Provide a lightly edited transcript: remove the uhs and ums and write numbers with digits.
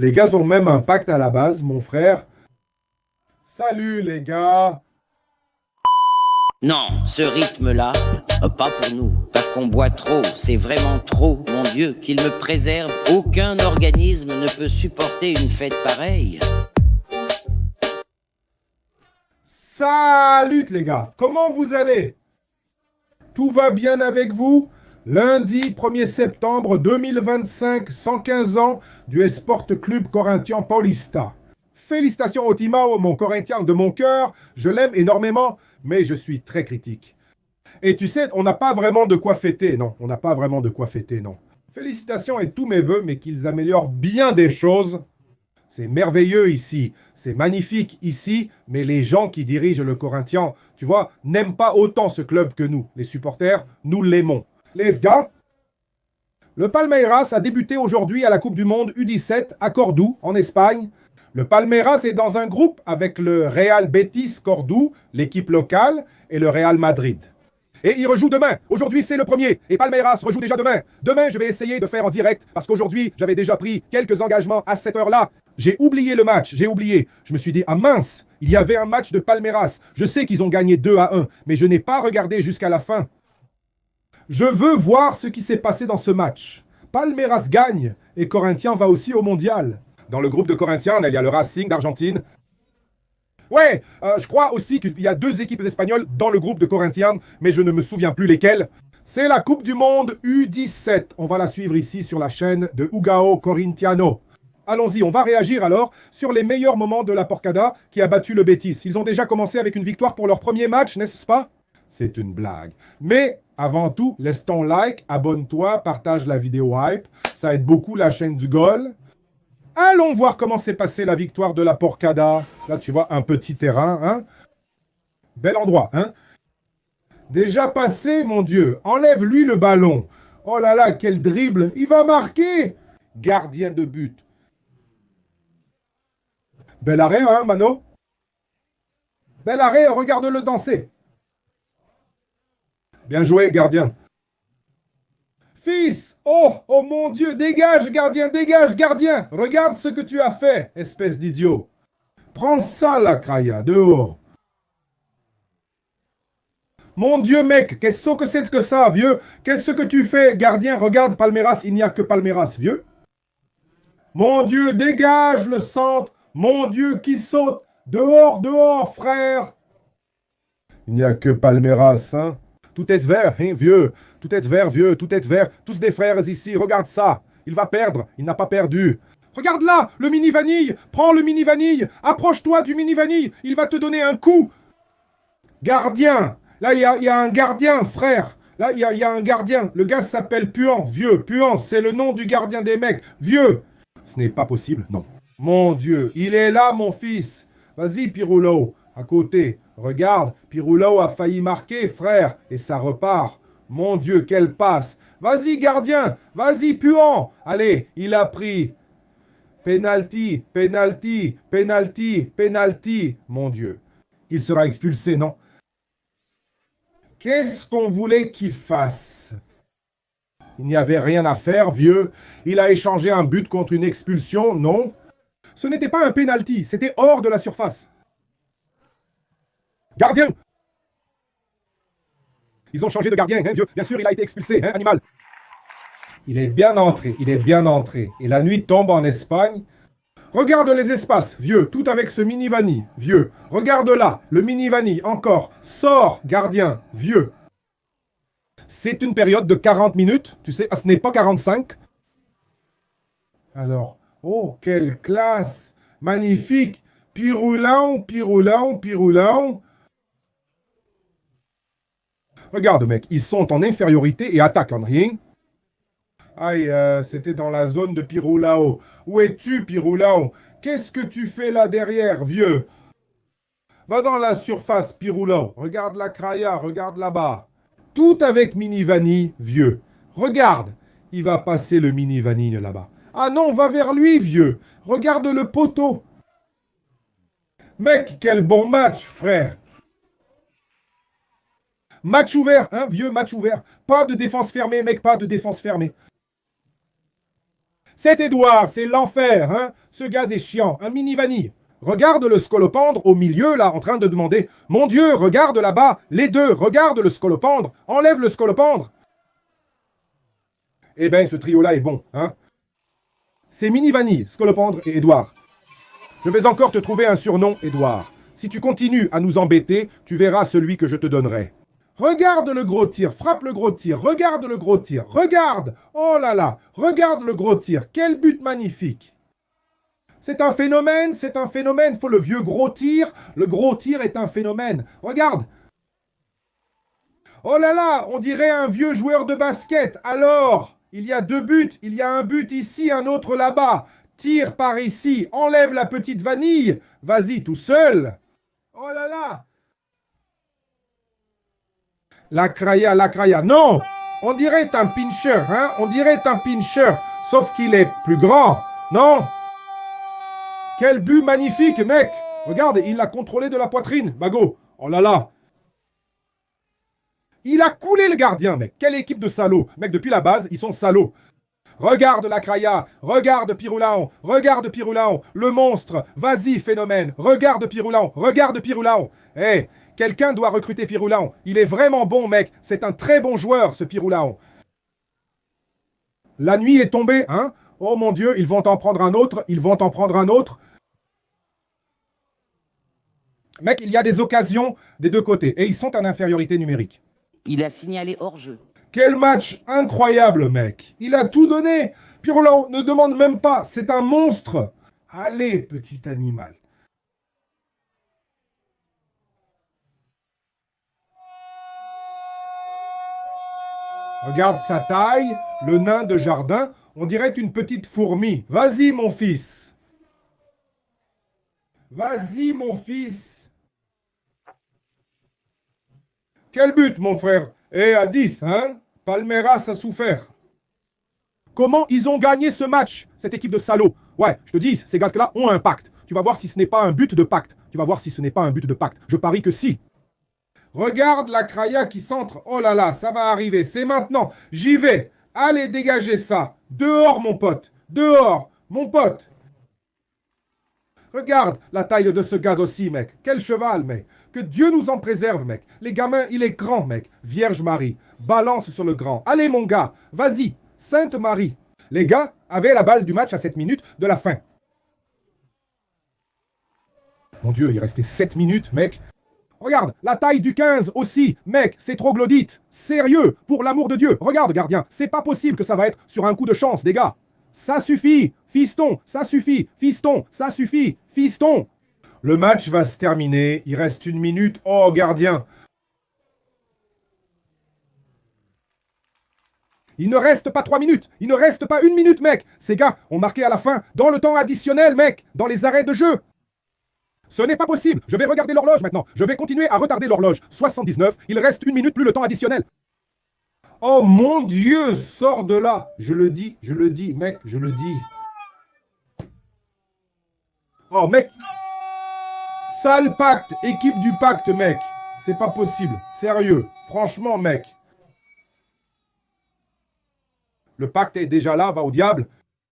Les gars ont même un pacte à la base, mon frère. Salut les gars. Non, ce rythme-là, pas pour nous, parce qu'on boit trop, c'est vraiment trop, mon Dieu, qu'il me préserve, aucun organisme ne peut supporter une fête pareille. Salut les gars. Comment vous allez? Tout va bien avec vous? Lundi 1er septembre 2025, 115 ans du Sport Club Corinthien Paulista. Félicitations au Timao, mon Corinthien de mon cœur. Je l'aime énormément, mais je suis très critique. Et tu sais, on n'a pas vraiment de quoi fêter, non. On n'a pas vraiment de quoi fêter, non. Félicitations et tous mes voeux, mais qu'ils améliorent bien des choses. C'est merveilleux ici, c'est magnifique ici, mais les gens qui dirigent le Corinthien, tu vois, n'aiment pas autant ce club que nous. Les supporters, nous l'aimons. Les gars, le Palmeiras a débuté aujourd'hui à la Coupe du Monde U17 à Cordoue, en Espagne. Le Palmeiras est dans un groupe avec le Real Betis Cordoue, l'équipe locale, et le Real Madrid. Et il rejoue demain. Aujourd'hui, c'est le premier. Et Palmeiras rejoue déjà demain. Demain, je vais essayer de faire en direct parce qu'aujourd'hui, j'avais déjà pris quelques engagements à cette heure-là. J'ai oublié le match, j'ai oublié. Je me suis dit, ah mince, il y avait un match de Palmeiras. Je sais qu'ils ont gagné 2-1, mais je n'ai pas regardé jusqu'à la fin. Je veux voir ce qui s'est passé dans ce match. Palmeiras gagne et Corinthien va aussi au mondial. Dans le groupe de Corinthien, il y a le Racing d'Argentine. Ouais, je crois aussi qu'il y a deux équipes espagnoles dans le groupe de Corinthien, mais je ne me souviens plus lesquelles. C'est la Coupe du Monde U17. On va la suivre ici sur la chaîne de Ugao Corintiano. Allons-y, on va réagir alors sur les meilleurs moments de la Porcada qui a battu le Betis. Ils ont déjà commencé avec une victoire pour leur premier match, n'est-ce pas? C'est une blague. Mais avant tout, laisse ton like, abonne-toi, partage la vidéo hype. Ça aide beaucoup la chaîne du Gol. Allons voir comment s'est passée la victoire de la Porcada. Là, tu vois, un petit terrain, hein? Bel endroit, hein? Déjà passé, mon Dieu. Enlève-lui le ballon. Oh là là, quel dribble. Il va marquer. Gardien de but. Bel arrêt, hein, Mano? Bel arrêt, regarde-le danser. Bien joué, gardien. Fils! Oh, oh mon Dieu, dégage, gardien! Regarde ce que tu as fait, espèce d'idiot. Prends ça, la craya, dehors. Mon Dieu, mec, qu'est-ce que c'est que ça, vieux? Qu'est-ce que tu fais, gardien? Regarde, Palmeiras, il n'y a que Palmeiras, vieux. Mon Dieu, dégage le centre. Mon Dieu, qui saute. Dehors, dehors, frère. Il n'y a que Palmeiras, hein? Tout est vert, hein, vieux. Tout est vert, vieux. Tout est vert. Tous des frères ici. Regarde ça. Il va perdre. Il n'a pas perdu. Regarde là, le mini vanille. Prends le mini vanille. Approche-toi du mini vanille. Il va te donner un coup. Gardien. Là, il y a un gardien, frère. Là, il y a un gardien. Le gars s'appelle Puan, vieux. Puan, c'est le nom du gardien des mecs. Vieux. Ce n'est pas possible, non. Mon Dieu, il est là, mon fils. Vas-y, Piroulo, à côté. Regarde, Piroulo a failli marquer, frère, et ça repart. Mon Dieu, quelle passe. Vas-y, gardien. Vas-y, Puan. Allez, il a pris. Penalty, penalty, penalty, penalty. Mon Dieu. Il sera expulsé, non? Qu'est-ce qu'on voulait qu'il fasse? Il n'y avait rien à faire, vieux. Il a échangé un but contre une expulsion, non? Ce n'était pas un penalty, c'était hors de la surface. Gardien! Ils ont changé de gardien, hein, vieux. Bien sûr, il a été expulsé, hein, animal. Il est bien entré, il est bien entré. Et la nuit tombe en Espagne. Regarde les espaces, vieux, tout avec ce mini-vanille, vieux. Regarde là, le mini-vanille, encore. Sors, gardien, vieux. C'est une période de 40 minutes, tu sais, ce n'est pas 45. Alors, oh, quelle classe! Magnifique! Piroulant, piroulant, piroulant. Regarde, mec, ils sont en infériorité et attaquent en rien. Aïe, c'était dans la zone de Piroulao. Où es-tu, Piroulao? Qu'est-ce que tu fais là derrière, vieux? Va dans la surface, Piroulao. Regarde la craya, regarde là-bas. Tout avec mini vanille, vieux. Regarde, il va passer le mini vanille là-bas. Ah non, va vers lui, vieux. Regarde le poteau. Mec, quel bon match, frère. Match ouvert, hein, vieux, match ouvert. Pas de défense fermée, mec, pas de défense fermée. C'est Edouard, c'est l'enfer, hein. Ce gaz est chiant, un mini vanille. Regarde le scolopendre au milieu, là, en train de demander « Mon Dieu, regarde là-bas, les deux, regarde le scolopendre, enlève le scolopendre !» Eh ben, ce trio-là est bon, hein. C'est Mini Vanille, Scolopendre et Édouard. Je vais encore te trouver un surnom, Édouard. Si tu continues à nous embêter, tu verras celui que je te donnerai. Regarde le gros tir, frappe le gros tir, regarde le gros tir, regarde! Oh là là, regarde le gros tir, quel but magnifique! C'est un phénomène, faut le vieux gros tir est un phénomène. Regarde! Oh là là, on dirait un vieux joueur de basket. Alors, il y a 2 buts, il y a un but ici, un autre là-bas. Tire par ici, enlève la petite vanille. Vas-y, tout seul. Oh là là. La craya. Non, on dirait un pincher, hein. On dirait un pincher, sauf qu'il est plus grand. Non. Quel but magnifique, mec. Regarde, il l'a contrôlé de la poitrine, Bago. Oh là là. Il a coulé le gardien, mec. Quelle équipe de salauds. Mec, depuis la base, ils sont salauds. Regarde la craya, regarde Piroulao, le monstre. Vas-y, phénomène. Regarde Piroulao. Hé, quelqu'un doit recruter Piroulao. Il est vraiment bon, mec. C'est un très bon joueur, ce Piroulao. La nuit est tombée, hein. Oh mon Dieu, ils vont en prendre un autre. Mec, il y a des occasions des deux côtés. Et ils sont en infériorité numérique. Il a signalé hors-jeu. Quel match incroyable, mec. Il a tout donné. Piroulao ne demande même pas. C'est un monstre. Allez, petit animal. Regarde sa taille, le nain de jardin. On dirait une petite fourmi. Vas-y, mon fils. Vas-y, mon fils. Quel but, mon frère? Et à 10, hein? Palmeiras a souffert. Comment ils ont gagné ce match, cette équipe de salauds? Ouais, je te dis, ces gars-là ont un pacte. Tu vas voir si ce n'est pas un but de pacte. Je parie que si. Regarde la craya qui centre. Oh là là, ça va arriver. C'est maintenant. J'y vais. Allez, dégagez ça. Dehors, mon pote. Regarde la taille de ce gaz aussi, mec. Quel cheval, mec. Que Dieu nous en préserve, mec. Les gamins, il est grand, mec. Vierge Marie. Balance sur le grand. Allez, mon gars. Vas-y. Sainte Marie. Les gars avaient la balle du match à 7 minutes de la fin. Mon Dieu, il restait 7 minutes, mec. Regarde, la taille du 15 aussi. Mec, c'est troglodyte. Sérieux, pour l'amour de Dieu. Regarde, gardien. C'est pas possible que ça va être sur un coup de chance, des gars. Ça suffit. Fiston, ça suffit. Fiston. Le match va se terminer. Il reste 1 minute. Oh, gardien. Il ne reste pas 3 minutes. Il ne reste pas 1 minute, mec. Ces gars ont marqué à la fin, dans le temps additionnel, mec. Dans les arrêts de jeu. Ce n'est pas possible. Je vais regarder l'horloge maintenant. Je vais continuer à retarder l'horloge. 79. Il reste 1 minute plus le temps additionnel. Oh mon Dieu, sors de là. Je le dis, mec, je le dis. Oh, mec. Sale pacte, équipe du pacte, mec. C'est pas possible. Sérieux. Franchement, mec. Le pacte est déjà là, va au diable.